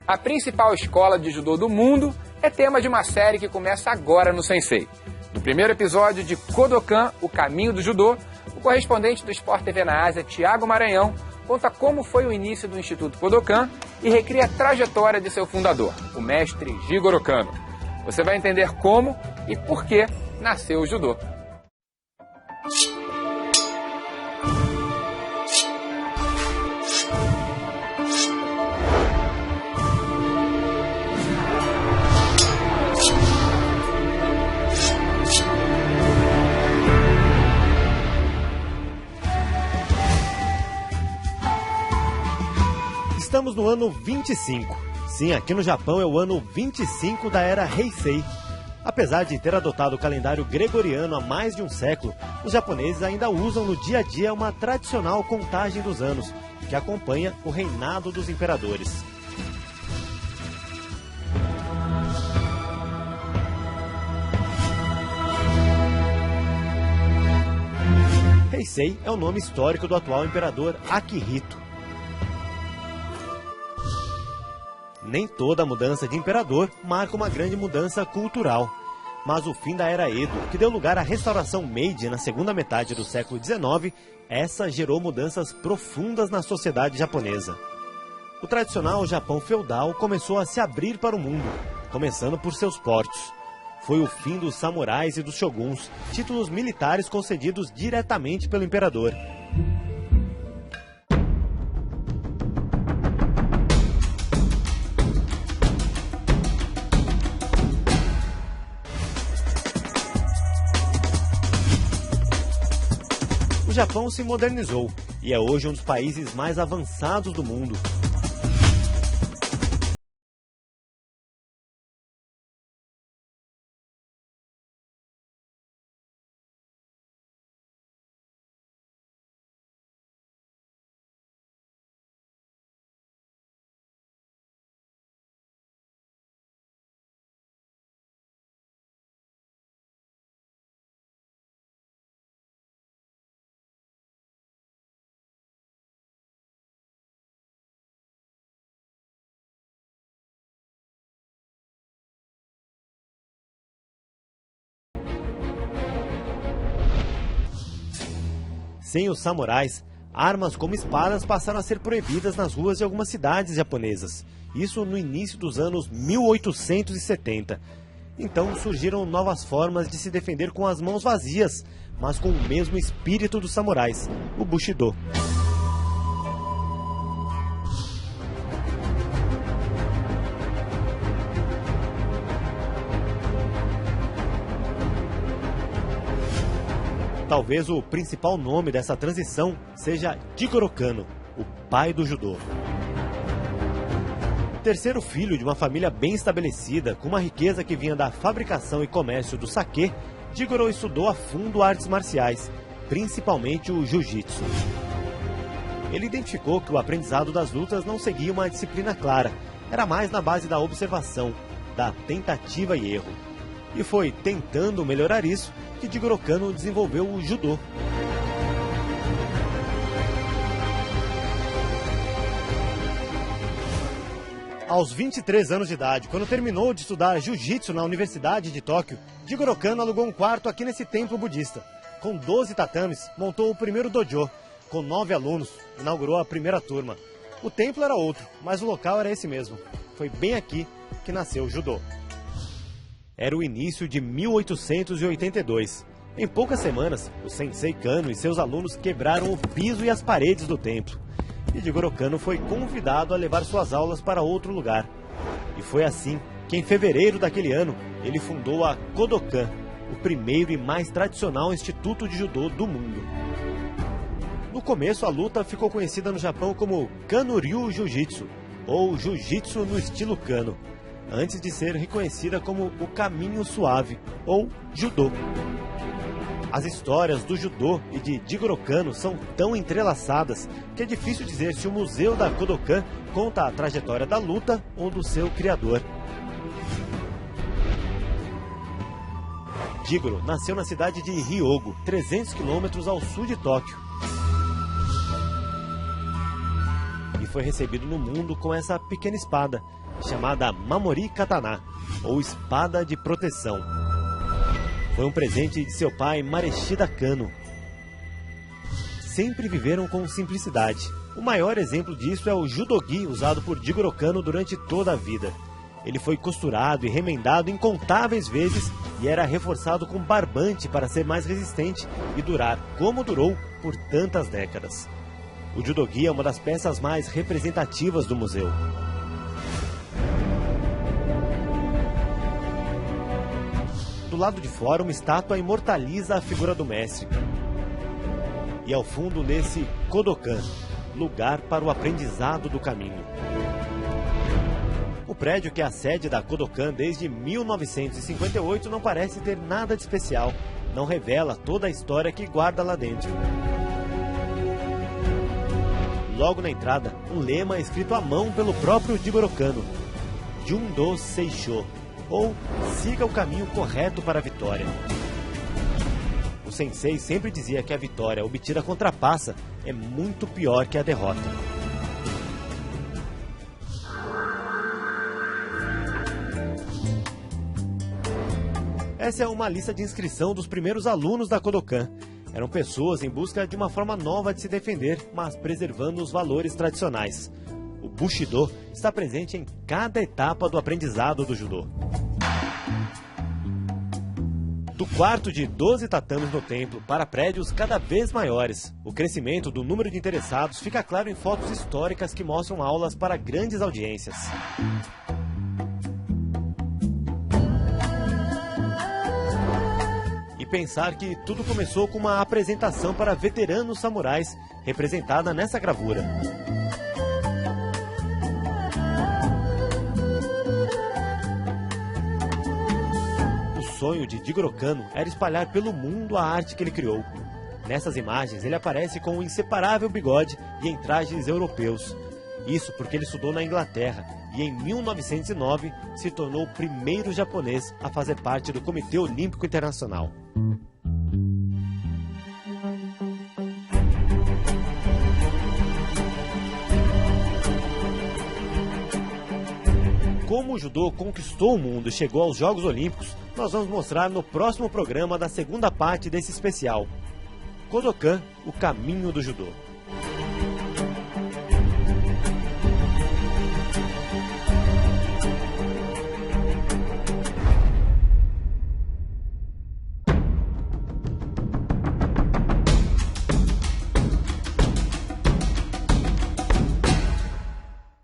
A principal escola de judô do mundo é tema de uma série que começa agora no Sensei. No primeiro episódio de Kodokan, o caminho do judô, o correspondente do Sport TV na Ásia, Thiago Maranhão, conta como foi o início do Instituto Kodokan e recria a trajetória de seu fundador, o mestre Jigoro Kano. Você vai entender como e por que nasceu o judô. Estamos no ano 25. Sim, aqui no Japão é o ano 25 da era Heisei. Apesar de ter adotado o calendário gregoriano há mais de um século, os japoneses ainda usam no dia a dia uma tradicional contagem dos anos, que acompanha o reinado dos imperadores. Heisei é o nome histórico do atual imperador Akihito. Nem toda mudança de imperador marca uma grande mudança cultural. Mas o fim da era Edo, que deu lugar à restauração Meiji na segunda metade do século XIX, essa gerou mudanças profundas na sociedade japonesa. O tradicional Japão feudal começou a se abrir para o mundo, começando por seus portos. Foi o fim dos samurais e dos shoguns, títulos militares concedidos diretamente pelo imperador. O Japão se modernizou e é hoje um dos países mais avançados do mundo. Sem os samurais, armas como espadas passaram a ser proibidas nas ruas de algumas cidades japonesas. Isso no início dos anos 1870. Então surgiram novas formas de se defender com as mãos vazias, mas com o mesmo espírito dos samurais, o Bushido. Talvez o principal nome dessa transição seja Jigoro Kano, o pai do judô. Terceiro filho de uma família bem estabelecida, com uma riqueza que vinha da fabricação e comércio do sake, Jigoro estudou a fundo artes marciais, principalmente o jiu-jitsu. Ele identificou que o aprendizado das lutas não seguia uma disciplina clara, era mais na base da observação, da tentativa e erro. E foi tentando melhorar isso que Jigoro Kano desenvolveu o judô. Aos 23 anos de idade, quando terminou de estudar jiu-jitsu na Universidade de Tóquio, Jigoro Kano alugou um quarto aqui nesse templo budista. Com 12 tatames, montou o primeiro dojo. Com 9 alunos, inaugurou a primeira turma. O templo era outro, mas o local era esse mesmo. Foi bem aqui que nasceu o judô. Era o início de 1882. Em poucas semanas, o Sensei Kano e seus alunos quebraram o piso e as paredes do templo. E Jigoro Kano foi convidado a levar suas aulas para outro lugar. E foi assim que, em fevereiro daquele ano, ele fundou a Kodokan, o primeiro e mais tradicional instituto de judô do mundo. No começo, a luta ficou conhecida no Japão como Kano-ryu Jiu-Jitsu, ou Jiu-Jitsu no estilo Kano, antes de ser reconhecida como o caminho suave, ou judô. As histórias do judô e de Jigoro Kano são tão entrelaçadas que é difícil dizer se o museu da Kodokan conta a trajetória da luta ou do seu criador. Jigoro nasceu na cidade de Hyogo, 300 km ao sul de Tóquio. ele foi recebido no mundo com essa pequena espada, chamada Mamori Katana, ou espada de proteção. Foi um presente de seu pai Mareshida Kano. Sempre viveram com simplicidade. O maior exemplo disso é o judogi usado por Jigoro Kano durante toda a vida. Ele foi costurado e remendado incontáveis vezes e era reforçado com barbante para ser mais resistente e durar, como durou, por tantas décadas. O judogi é uma das peças mais representativas do museu. Do lado de fora, uma estátua imortaliza a figura do mestre. E ao fundo lê-se Kodokan, lugar para o aprendizado do caminho. O prédio, que é a sede da Kodokan desde 1958, não parece ter nada de especial. Não revela toda a história que guarda lá dentro. Logo na entrada, um lema escrito à mão pelo próprio Jigoro Kano: Jundo Seisho, ou siga o caminho correto para a vitória. O sensei sempre dizia que a vitória obtida com trapaça é muito pior que a derrota. Essa é uma lista de inscrição dos primeiros alunos da Kodokan. Eram pessoas em busca de uma forma nova de se defender, mas preservando os valores tradicionais. O Bushido está presente em cada etapa do aprendizado do judô. Do quarto de 12 tatames no templo para prédios cada vez maiores, o crescimento do número de interessados fica claro em fotos históricas que mostram aulas para grandes audiências. E pensar que tudo começou com uma apresentação para veteranos samurais, representada nessa gravura. O sonho de Jigoro Kano era espalhar pelo mundo a arte que ele criou. Nessas imagens ele aparece com um inseparável bigode e em trajes europeus. Isso porque ele estudou na Inglaterra e em 1909 se tornou o primeiro japonês a fazer parte do Comitê Olímpico Internacional. Como o judô conquistou o mundo e chegou aos Jogos Olímpicos, nós vamos mostrar no próximo programa da segunda parte desse especial. Kodokan, o caminho do judô.